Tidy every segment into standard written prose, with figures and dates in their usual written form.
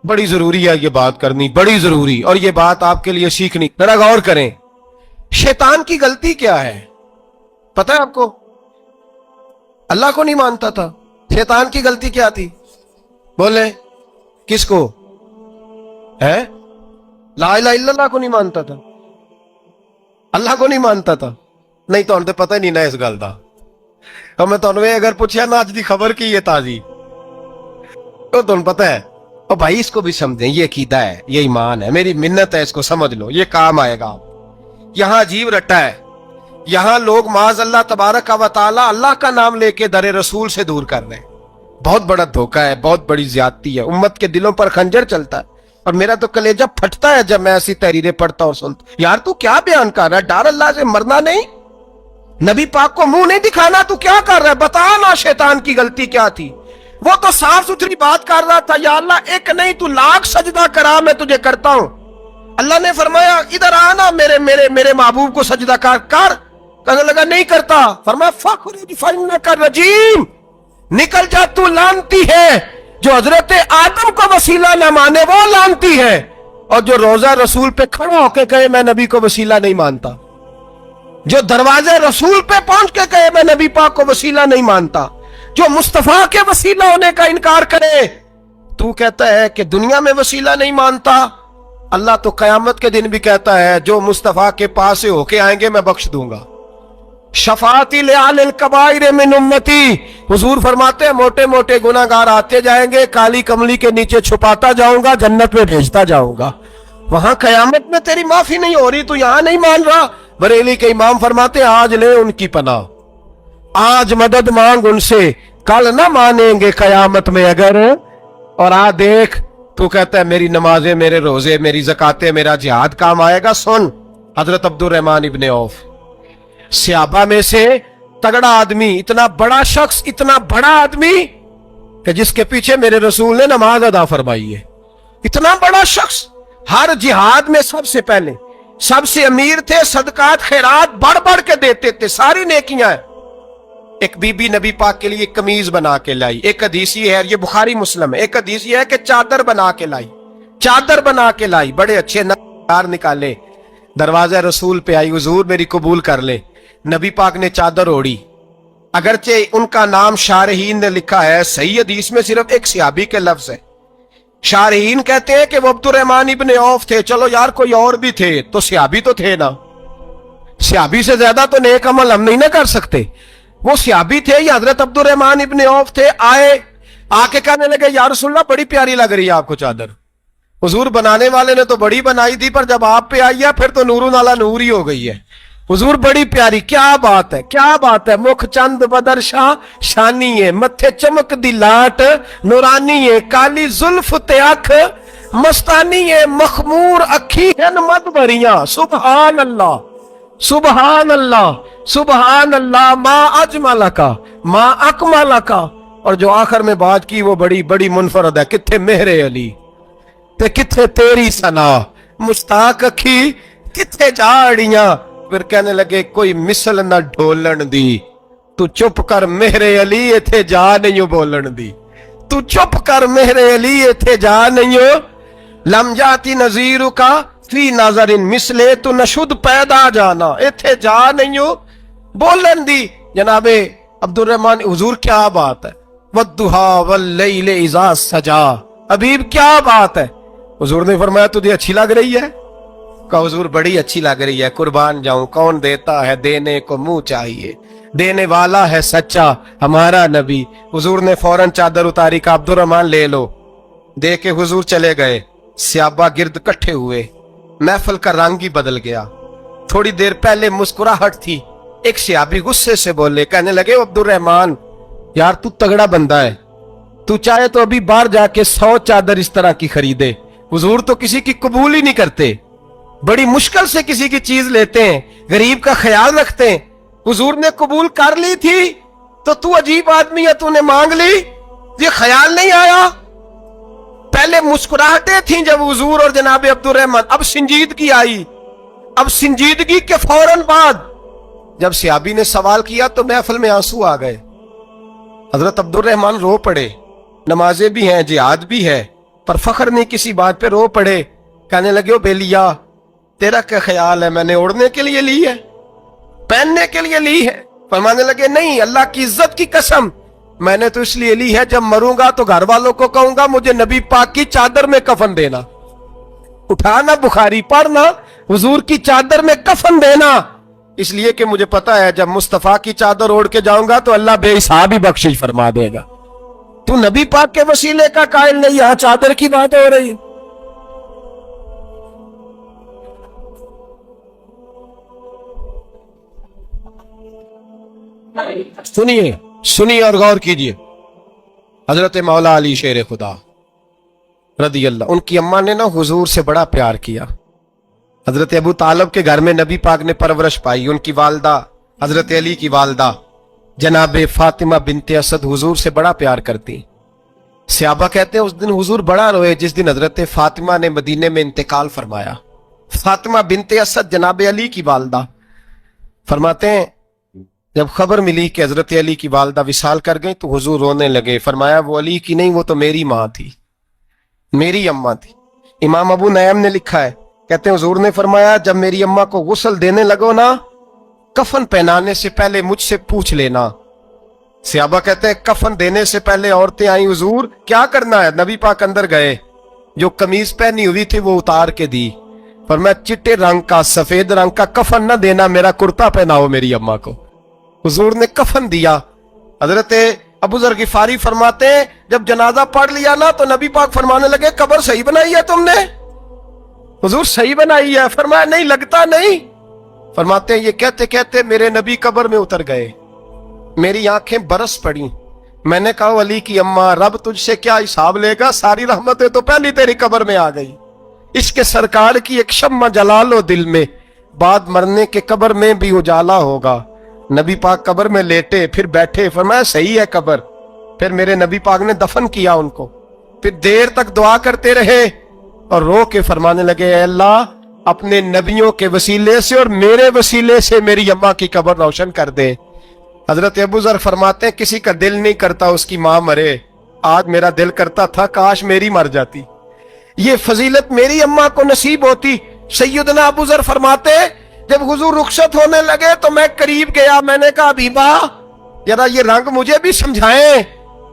बड़ी जरूरी है ये बात करनी, बड़ी जरूरी, और ये बात आपके लिए सीखनी। जरा गौर करें, शैतान की गलती क्या है पता है आपको? अल्लाह को नहीं मानता था। शैतान की गलती क्या थी? बोले किसको? है ला इलाहा इल्लल्लाह को नहीं मानता था, अल्लाह को नहीं मानता था। नहीं तो तो पता ही नहीं ना इस गल का। तो मैं तुहानू अगर पूछा ना अज की खबर की है ताजी, तो तुम पता है? और भाई इसको भी समझें, ये अकीदा है, ये ईमान है, मेरी मिन्नत है, इसको समझ लो, ये काम आएगा। यहां अजीब रट्टा है, यहां लोग माज अल्लाह तबारक व तआला अल्लाह का नाम लेके दरे रसूल से दूर कर रहे हैं। बहुत बड़ा धोखा है, बहुत बड़ी ज्यादती है, उम्मत के दिलों पर खंजर चलता है। और मेरा तो कलेजा फटता है जब मैं ऐसी तहरीरें पढ़ता और सुनता। यार तू क्या बयान कर रहा है? डर अल्लाह से मरना नहीं, नबी पाक को मुंह नहीं दिखाना, तू क्या कर रहा है? बता ना शैतान की गलती क्या थी। वो तो साफ सुथरी बात कर रहा था, या अल्लाह एक नहीं तू लाख सजदा करा, मैं तुझे करता हूं। अल्लाह ने फरमाया इधर आना, मेरे मेरे मेरे महबूब को सजदा कर। कहने लगा नहीं करता। फरमाया फखरुज फइन्नका रजीम, निकल जा तू लानती है। जो हजरत आदम को वसीला न माने वो लानती है, और जो रोजा रसूल पे खड़ा होके कहे मैं नबी को वसीला नहीं मानता, जो दरवाजे रसूल पे पहुंच के कहे मैं नबी पाक को वसीला नहीं मानता, जो मुस्तफा के वसीला होने का इनकार करे, तू कहता है कि दुनिया में वसीला नहीं मानता। अल्लाह तो कयामत के दिन भी कहता है जो मुस्तफा के पास से होके आएंगे मैं बख्श दूंगा। शफाती लिल कबाइर मिन उम्मती, हुजूर फरमाते हैं मोटे मोटे गुनाहगार आते जाएंगे, काली कमली के नीचे छुपाता जाऊंगा, जन्नत में भेजता जाऊंगा। वहां कयामत में तेरी माफी नहीं हो रही, तू यहां नहीं मान रहा। बरेली के इमाम फरमाते आज ले उनकी पनाह, आज मदद मांग उनसे, कल ना मानेंगे कयामत में अगर। और आ देख तू कहता है मेरी नमाजें, मेरे रोजे, मेरी ज़कातें, मेरा जिहाद काम आएगा। सुन, हजरत अब्दुर रहमान इब्ने औफ सहाबा में से तगड़ा आदमी, इतना बड़ा शख्स, इतना बड़ा आदमी कि जिसके पीछे मेरे रसूल ने नमाज अदा फरमाई है। इतना बड़ा शख्स, हर जिहाद में सबसे पहले, सबसे अमीर थे, सदकात खैरात बढ़ बढ़ के देते थे, सारी नेकियां। एक बीबी नबी पाक के लिए कमीज बना के लाई। एक हदीस ये है, ये बुखारी मुस्लिम है, एक हदीस ये है कि चादर बना के लाई, चादर बना के लाई, बड़े अच्छे नकार निकाले, दरवाजा रसूल पे आई, हुजूर मेरी कबूल कर ले। नबी पाक ने चादर ओढ़ी, अगरचे उनका नाम शारहीन ने लिखा है, सही हदीस में सिर्फ एक सहाबी के लफ्ज है। शारहीन कहते हैं कि वो अब्दुर रहमान इब्ने औफ थे। चलो यार कोई और भी थे तो सहाबी तो थे ना, सहाबी से ज्यादा तो नेक अमल हम नहीं ना कर सकते। वो सहाबी थे, या हजरत अब्दुर रहमान इब्ने औफ थे। आए, आके कहने लगे या रसूलल्लाह बड़ी प्यारी लग रही है आपको चादर। हुजूर बनाने वाले ने तो बड़ी बनाई थी, पर जब आप पे आई है फिर तो नूरुन अला नूर ही हो गई है। हुजूर बड़ी प्यारी, क्या बात है, क्या बात है। मुख चंद बदर शाह शानी है, मथे चमक दी लाट नूरानी है, काली जुल्फ ते अख मस्तानी है, मखमूर अखी है मद भरियां। सुभान अल्लाह, सुभान अल्लाह, सुभान अल्लाह, माँ अजमला का, माँ अकमला का। और जो आखिर में बात की वो बड़ी बड़ी मुनफरद है, किथे मेहरे अली ते किथे तेरी सना, मुस्ताक अखी किथे झाड़ियां। फिर कहने लगे कोई मिसल न ढोलन दी, तू चुप कर मेहरे अली इथे जा नहीं बोलन दी, तू चुप कर मेहरे अली इथे जा नहीं हो। लम जाती नजीर का फी नजरिन मिसले, तू नशुद पैदा जाना, इथे जा नहीं हो बोलन दी। जनाबे अब्दुर रहमान, हुजूर क्या बात है, वद्दुहा वल्लैल इज़ा सजा, हबीब क्या बात है। हुजूर ने फरमाया तुझे अच्छी लग रही है? कहा हुजूर बड़ी अच्छी लग रही है, कुर्बान जाऊं, कौन देता है देने को मुंह चाहिए, देने वाला है सच्चा हमारा नबी। हुजूर ने फौरन चादर उतारी, का अब्दुर रहमान ले लो। दे के हुजूर चले गए, सहाबा गिर्द इकट्ठे हुए, महफिल का रंग ही बदल गया। थोड़ी देर पहले मुस्कुराहट थी, एक सहाबी गुस्से से बोले, कहने लगे अब्दुर रहमान यार तू तगड़ा बंदा है, तू चाहे तो अभी बाहर जाके 100 चादर इस तरह की खरीदे। हुजूर तो किसी की कबूल ही नहीं करते, बड़ी मुश्किल से किसी की चीज लेते हैं, गरीब का ख्याल रखते हैं। हुजूर ने कबूल कर ली थी तो तू अजीब आदमी है, तूने मांग ली, ये ख्याल नहीं आया। पहले मुस्कुराहटें थी जब हुजूर और जनाब अब्दुर रहमान, अब संजीदगी आई। अब संजीदगी के फौरन बाद जब सहाबी ने सवाल किया तो महफिल में आंसू आ गए। हजरत अब्दुर रहमान रो पड़े, नमाजें भी हैं, जिहाद भी है, पर फख्र नहीं किसी बात पे, रो पड़े। कहने लगे, ओ बेलिया तेरा क्या ख्याल है, मैंने ओढ़ने के लिए ली है, पहनने के लिए ली है? फरमाने लगे, नहीं, अल्लाह की इज्जत की कसम, मैंने तो इसलिए ली है, जब मरूंगा तो घर वालों को कहूंगा मुझे नबी पाक की चादर में कफन देना। उठाना बुखारी, पढ़ना, हुजूर की चादर में कफन देना, इसलिए कि मुझे पता है जब मुस्तफा की चादर ओढ़ के जाऊंगा तो अल्लाह बेहिसाब ही बख्शिश फरमा देगा। तू नबी पाक के वसीले का कायल नहीं, यहां चादर की बात हो रही है। सुनिए सुनिए और गौर कीजिए। हजरत मौला अली शेर खुदा रदी अल्लाह, उनकी अम्मा ने ना हुजूर से बड़ा प्यार किया। हजरत अबू तालब के घर में नबी पाक ने परवरिश पाई। उनकी वालदा हजरत अली की वालदा जनाबे फातिमा बिनते असद हुजूर से बड़ा प्यार करती। सहाबा कहते हैं उस दिन हुजूर बड़ा रोए जिस दिन हजरत फातिमा ने मदीने में इंतकाल फरमाया। फातिमा बिनते असद जनाबे अली की वालदा फरमाते हैं जब खबर मिली कि हजरत अली की वालदा विसाल कर गई तो हुजूर रोने लगे। फरमाया वो अली की नहीं, वो तो मेरी माँ थी, मेरी अम्मा थी। इमाम अबू नयम ने लिखा है, कहते हैं हुजूर ने फरमाया जब मेरी अम्मा को गुस्ल देने लगो ना, कफन पहनाने से पहले मुझसे पूछ लेना। सहाबा कहते हैं कफन देने से पहले औरतें आई, हुजूर क्या करना है? नबी पाक अंदर गए, जो कमीज पहनी हुई थी वो उतार के दी। पर मैं चिट्टे रंग का सफेद रंग का कफन न देना, मेरा कुर्ता पहनाओ मेरी अम्मा को। हुजूर ने कफन दिया। हजरत अबू जर गिफारी फरमाते हैं जब जनाजा पढ़ लिया ना तो नबी पाक फरमाने लगे कब्र सही बनाई है तुमने? हुजूर सही बनाई है। फरमाया नहीं, लगता नहीं। फरमाते हैं ये कहते कहते मेरे नबी कब्र में उतर गए, मेरी आंखें बरस पड़ी। मैंने कहा अली की अम्मा रब तुझसे क्या हिसाब लेगा, सारी रहमतें तो पहली तेरी कब्र में आ गई। इसके सरकार की एक शम्मा जला लो दिल में, बाद मरने के कब्र में भी उजाला होगा। नबी पाक कब्र में लेटे फिर बैठे, फरमाया सही है कब्र। फिर मेरे नबी पाक ने दफन किया उनको। फिर देर तक दुआ करते रहे और रो के फरमाने लगे अल्लाह अपने नबियों के वसीले से और मेरे वसीले से मेरी अम्मा की कब्र रोशन कर दे। हजरत अबू जर फरमाते हैं किसी का दिल नहीं करता उसकी मां मरे, आज मेरा दिल करता था काश मेरी मर जाती, ये फजीलत मेरी अम्मा को नसीब होती। सैयदना अबू जर फरमाते जब हुजूर रुखसत होने लगे तो मैं करीब गया, मैंने कहा हबीबा जरा ये रंग मुझे भी समझाएं।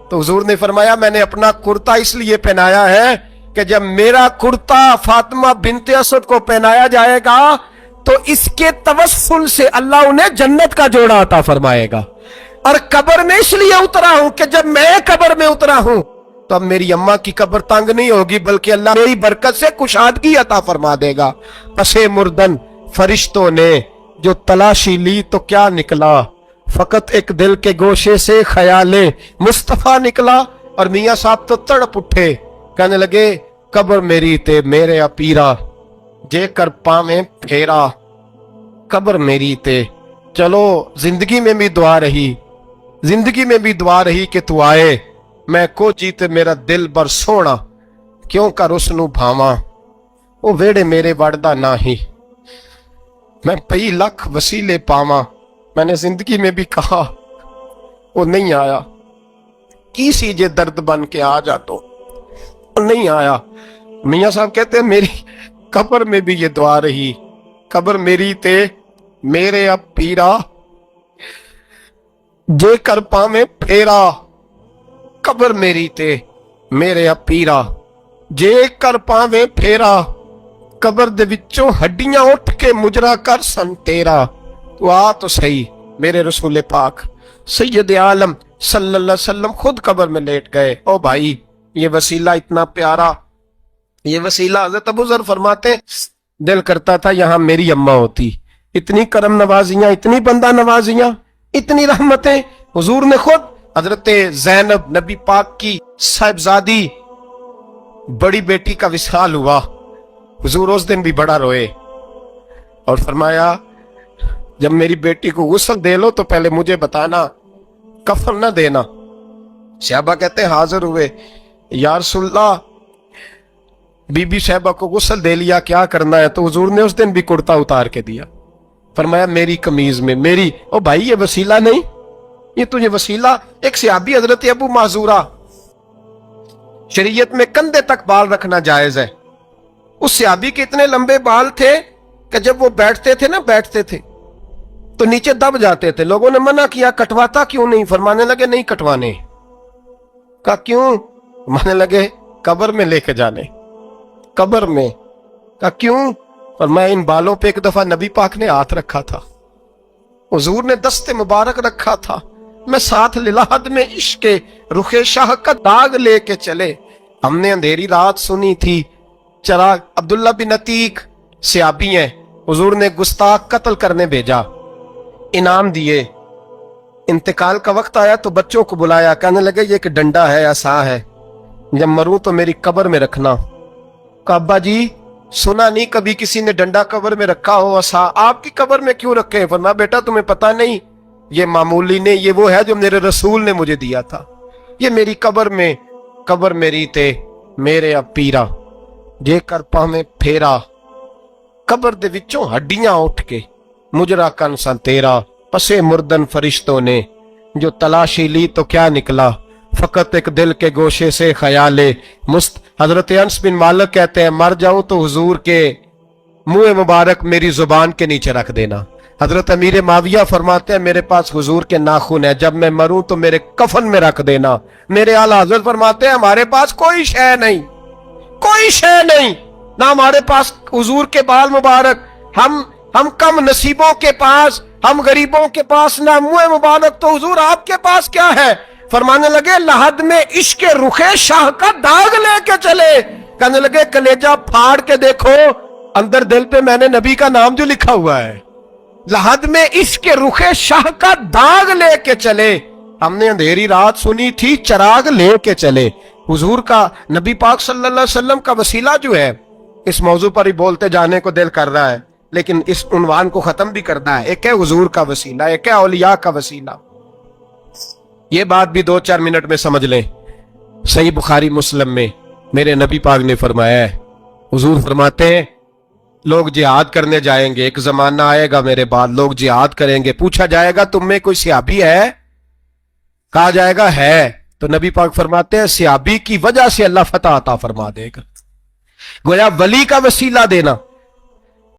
तो हुजूर ने फरमाया मैंने अपना कुर्ता इसलिए पहनाया है कि जब मेरा कुर्ता फातिमा बिनते असद को पहनाया जाएगा तो इसके तवस्सुल से अल्लाह उन्हें जन्नत का जोड़ा अता फरमाएगा। और कब्र में इसलिए उतरा हूं कि जब मैं कब्र में उतरा हूं तो अब मेरी अम्मा की कब्र तंग नहीं होगी, बल्कि अल्लाह मेरी बरकत से कुशादगी अता फरमा देगा। पसे मुर्दन फरिश्तों ने जो तलाशी ली तो क्या निकला, फकत एक दिल के गोशे से ख्याले मुस्तफा निकला। और मियां साहब तो तड़प उठे, कहने लगे कब्र मेरी ते मेरे अपीरा, जे कर पावे फेरा कब्र मेरी ते। चलो जिंदगी में भी दुआ रही, जिंदगी में भी दुआ रही कि तू आए, मैं को जीते मेरा दिल बर सोना, क्यों कर उसनू भावा वो वेड़े मेरे वड़दा नाही, मैं कई लख वसीले पावा। मैंने जिंदगी में भी कहा वो नहीं आया, की सी जे दर्द बन के आ जा तो वो नहीं आया। मियां साहब कहते हैं मेरी कब्र में भी ये दुआ रही, कब्र मेरी ते मेरे अब पीरा, जे कर पावे फेरा कब्र मेरी ते मेरे अब पीरा, जे कर पावे फेरा कब्र दे विचों हड्डियां उठ के मुजरा कर सन तेरा। तो आ तो सही मेरे रसूल पाक सैयद आलम सल्लल्लाहु अलैहि वसल्लम खुद कब्र में लेट गए। ओ भाई ये वसीला इतना प्यारा, ये वसीला हज़रत अबू ज़र फरमाते दिल करता था यहाँ मेरी अम्मा होती। इतनी करम नवाजियां, इतनी बंदा नवाजियां, इतनी रहमतें। हुजूर ने खुद हजरत ज़ैनब नबी पाक की साहिबजादी बड़ी बेटी का विसाल हुआ, हुजूर उस दिन भी बड़ा रोए और फरमाया जब मेरी बेटी को गुस्ल दे लो तो पहले मुझे बताना, कफन न देना। सहाबा कहते हाजिर हुए, या रसूलल्लाह बीबी साहबा को गुस्ल दे लिया, क्या करना है? तो हुजूर ने उस दिन भी कुर्ता उतार के दिया। फरमाया मेरी कमीज में मेरी। ओ भाई ये वसीला नहीं, ये तुझे वसीला। एक सहाबी हजरत अबू माजूरा शरीयत में कंधे तक बाल रखना जायज है। उस सहाबी के इतने लंबे बाल थे कि जब वो बैठते थे तो नीचे दब जाते थे। लोगों ने मना किया, कटवाता क्यों नहीं? फरमाने लगे नहीं कटवाने। कहा क्यों? माने लगे कब्र में लेके जाने, कब्र में। कहा क्यों? और मैं इन बालों पे एक दफा नबी पाक ने हाथ रखा था, हुजूर ने दस्ते मुबारक रखा था, मैं साथ लिलाहद में इश्क के रुखे शाह का दाग लेके चले। हमने अंधेरी रात सुनी थी, चराग अब्दुल्ला बिन अतीक सहाबी हैं, हुजूर ने गुस्ताख कत्ल करने भेजा, इनाम दिए। इंतकाल का वक्त आया तो बच्चों को बुलाया, कहने लगे ये एक डंडा है, असा है, जब मरूं तो मेरी कब्र में रखना। कहा अब्बा जी सुना नहीं कभी किसी ने डंडा कब्र में रखा हो, असा आपकी कब्र में क्यों रखे? फरमाया बेटा तुम्हें पता नहीं, ये मामूली ने, ये वो है जो मेरे रसूल ने मुझे दिया था। ये मेरी कब्र में, कब्र मेरी ते मेरे अब पीरा जे कर पावे फेरा, कब्र दे विचों हड्डियां उठ के मुजरा कन सा तेरा, पसे मुर्दन फरिश्तों ने जो तलाशी ली तो क्या निकला, फकत एक दिल के गोशे से ख्याले मुस्त। हजरत अंस बिन मालिक कहते हैं मर जाऊं तो हुजूर के मुंह मुबारक मेरी जुबान के नीचे रख देना। हजरत अमीर माविया फरमाते हैं मेरे पास हुजूर के नाखून है, जब मैं मरूं तो मेरे कफन में रख देना। मेरे आला हजरत फरमाते हैं हमारे पास कोई शय नहीं, कोई शय नहीं, ना हमारे पास हुजूर के बाल मुबारक, हम कम नसीबों के पास, हम गरीबों के पास ना मुंह मुबारक, तो हुजूर आपके पास क्या है? फरमाने लगे लहद में इश्क के रुखे शाह का दाग लेके चले। कहने लगे कलेजा फाड़ के देखो, अंदर दिल पे मैंने नबी का नाम जो लिखा हुआ है, लहद में इश्क के रुखे शाह का दाग लेके चले। हमने अंधेरी रात सुनी थी, चराग लेके चले। हुजूर का, नबी पाक सल्लल्लाहु अलैहि वसल्लम का वसीला जो है, इस मौजू पर ही बोलते जाने को दिल कर रहा है, लेकिन इस उन्वान को खत्म भी करना है। एक है हुजूर का वसीला, एक है औलिया का वसीला। ये बात भी 2-4 मिनट में समझ लें। सही बुखारी मुस्लिम में मेरे नबी पाक ने फरमाया है, हुजूर फरमाते हैं लोग जिहाद करने जाएंगे, एक जमाना आएगा मेरे बाद लोग जिहाद करेंगे, पूछा जाएगा तुम में कोई सहाबी है? कहा जाएगा है, तो नबी पाक फरमाते हैं सहाबी की वजह से अल्लाह फतह अता फरमा देगा। गोया वली का वसीला देना,